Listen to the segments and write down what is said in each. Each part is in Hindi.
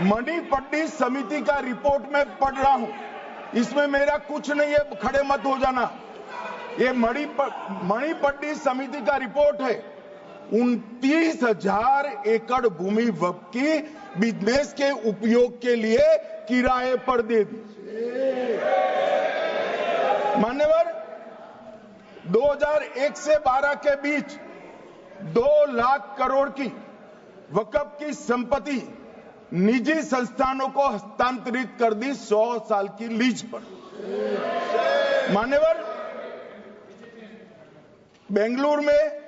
मणिपट्टी समिति का रिपोर्ट मैं पढ़ रहा हूं, इसमें मेरा कुछ नहीं है, खड़े मत हो जाना। ये मणिपट्टी समिति का रिपोर्ट है। 29,000 एकड़ भूमि वक्फ की बिजनेस के उपयोग के लिए किराए पर दे दी। मान्यवर, 2001 से 12 के बीच 2 लाख करोड़ की वक्फ की संपत्ति निजी संस्थानों को हस्तांतरित कर दी 100 साल की लीज पर। मान्यवर, बेंगलुरु में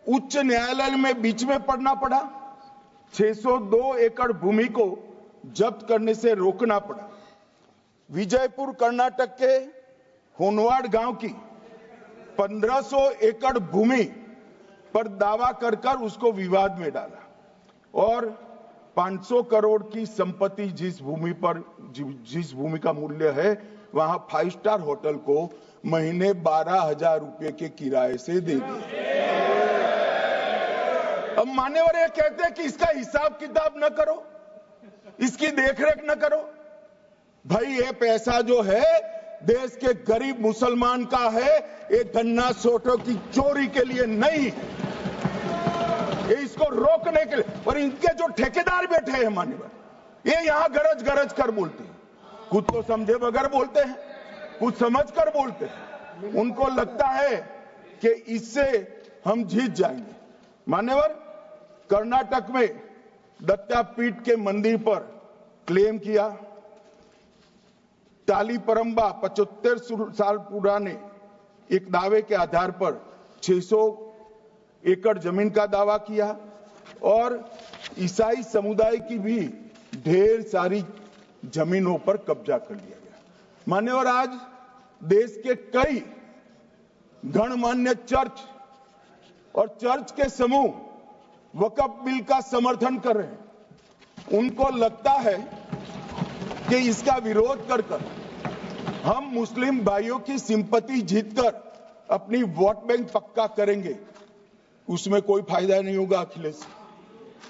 उच्च न्यायालय में बीच में पढ़ना पड़ा, 602 एकड़ भूमि को जब्त करने से रोकना पड़ा। विजयपुर कर्नाटक के होनवाड़ गांव की 1500 एकड़ भूमि पर दावा कर उसको विवाद में डाला और 500 करोड़ की संपत्ति जिस भूमि का मूल्य है वहां 5 स्टार होटल को महीने 12,000 रुपए के किराए से दे दिया। अब मान्यवर ये कहते हैं कि इसका हिसाब किताब न करो, इसकी देखरेख न करो। भाई ये पैसा जो है देश के गरीब मुसलमान का है, ये गन्ना सोटों की चोरी के लिए नहीं, ये इसको रोकने के लिए। और इनके जो ठेकेदार बैठे हैं मान्यवर, ये यहां गरज गरज कर बोलते हैं, कुछ तो समझे बगैर बोलते हैं, कुछ समझ कर बोलते हैं। उनको लगता है कि इससे हम जीत जाएंगे। मान्यवर, कर्नाटक में दत्तापीठ के मंदिर पर क्लेम किया, टालीपरंबा 75 साल पुराने एक दावे के आधार पर 600 एकड़ जमीन का दावा किया और ईसाई समुदाय की भी ढेर सारी जमीनों पर कब्जा कर लिया गया। मान्यवर, आज देश के कई गणमान्य चर्च और चर्च के समूह वक्फ बिल का समर्थन कर रहे हैं। उनको लगता है कि इसका विरोध कर हम मुस्लिम भाइयों की सिंपैथी जीतकर अपनी वोट बैंक पक्का करेंगे, उसमें कोई फायदा नहीं होगा अखिलेश।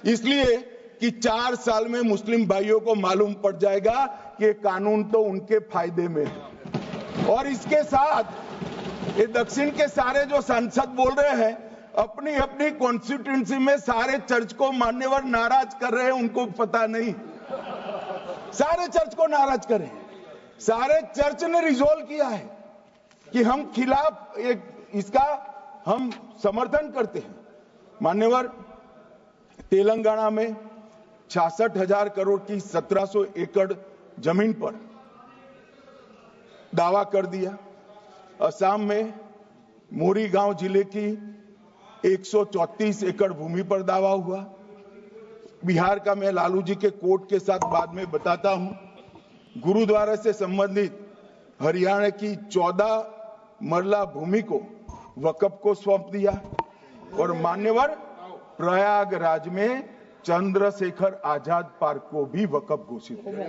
इसलिए कि 4 साल में मुस्लिम भाइयों को मालूम पड़ जाएगा कि ये कानून तो उनके फायदे में है। और इसके साथ ये दक्षिण के सारे जो सांसद बोल रहे हैं, अपनी अपनी कॉन्स्टिट्यूएंसी में सारे चर्च को मान्यवर नाराज कर रहे हैं, उनको पता नहीं, सारे चर्च को नाराज कर रहे हैं। सारे चर्च ने रिजोल्व किया है कि हम खिलाफ इसका हम समर्थन करते हैं। मान्यवर, तेलंगाना में 66,000 करोड़ की 1700 एकड़ जमीन पर दावा कर दिया। असम में मोरीगांव जिले की 134 एकड़ भूमि पर दावा हुआ। बिहार का मैं लालू जी के कोर्ट के साथ बाद में बताता हूं। गुरुद्वारा से संबंधित हरियाणा की 14 मरला भूमि को वक्फ को सौंप दिया। और मान्यवर, प्रयागराज में चंद्रशेखर आजाद पार्क को भी वक्फ घोषित किया।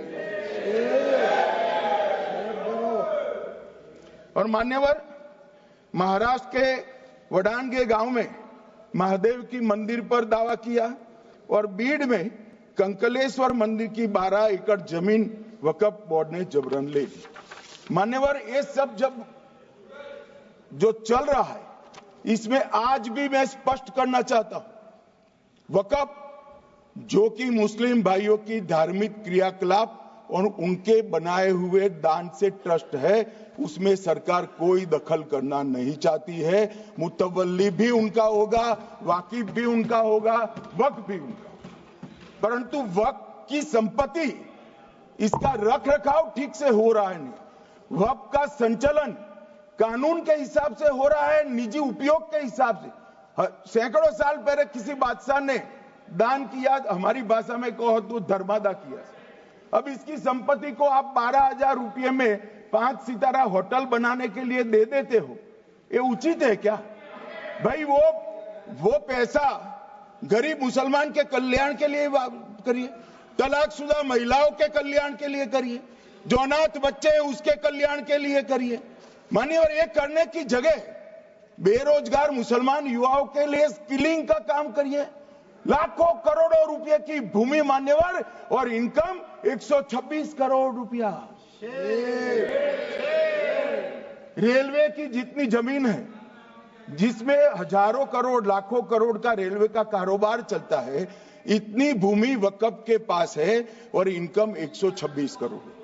और मान्यवर, महाराष्ट्र के वडानगे गांव में महादेव की मंदिर पर दावा किया और बीड में कंकलेश्वर मंदिर की 12 एकड़ जमीन वक्फ बोर्ड ने जबरन ले ली। मान्यवर, ये सब जब जो चल रहा है, इसमें आज भी मैं स्पष्ट करना चाहता हूं, वक्फ जो कि मुस्लिम भाइयों की धार्मिक क्रियाकलाप और उनके बनाए हुए दान से ट्रस्ट है, उसमें सरकार कोई दखल करना नहीं चाहती है। मुतवल्ली भी उनका होगा, वाकिफ भी उनका होगा, वक्फ भी उनका होगा। परंतु वक्फ की संपत्ति, इसका रख रखाव ठीक से हो रहा है नहीं। वक्फ का संचालन कानून के हिसाब से हो रहा है, निजी उपयोग के हिसाब से। सैकड़ों साल पहले किसी बादशाह ने दान किया, हमारी भाषा में कहो तो धर्मादा किया। अब इसकी संपत्ति को आप 12,000 रुपये में 5 सितारा होटल बनाने के लिए दे देते हो, ये उचित है क्या? भाई वो पैसा गरीब मुसलमान के कल्याण के लिए करिए, तलाकशुदा महिलाओं के कल्याण के लिए करिए, जो अनाथ बच्चे हैं उसके कल्याण के लिए करिए। मानिए, और ये करने की जगह बेरोजगार मुसलमान युवाओं के लिए स्किलिंग का काम करिए, लाखों करोड़ों रुपए की भूमि मान्यवर और इनकम 126 करोड़ रुपया। रेलवे की जितनी जमीन है, जिसमें हजारों करोड़ लाखों करोड़ का रेलवे का कारोबार चलता है, इतनी भूमि वक्फ के पास है और इनकम 126 करोड़।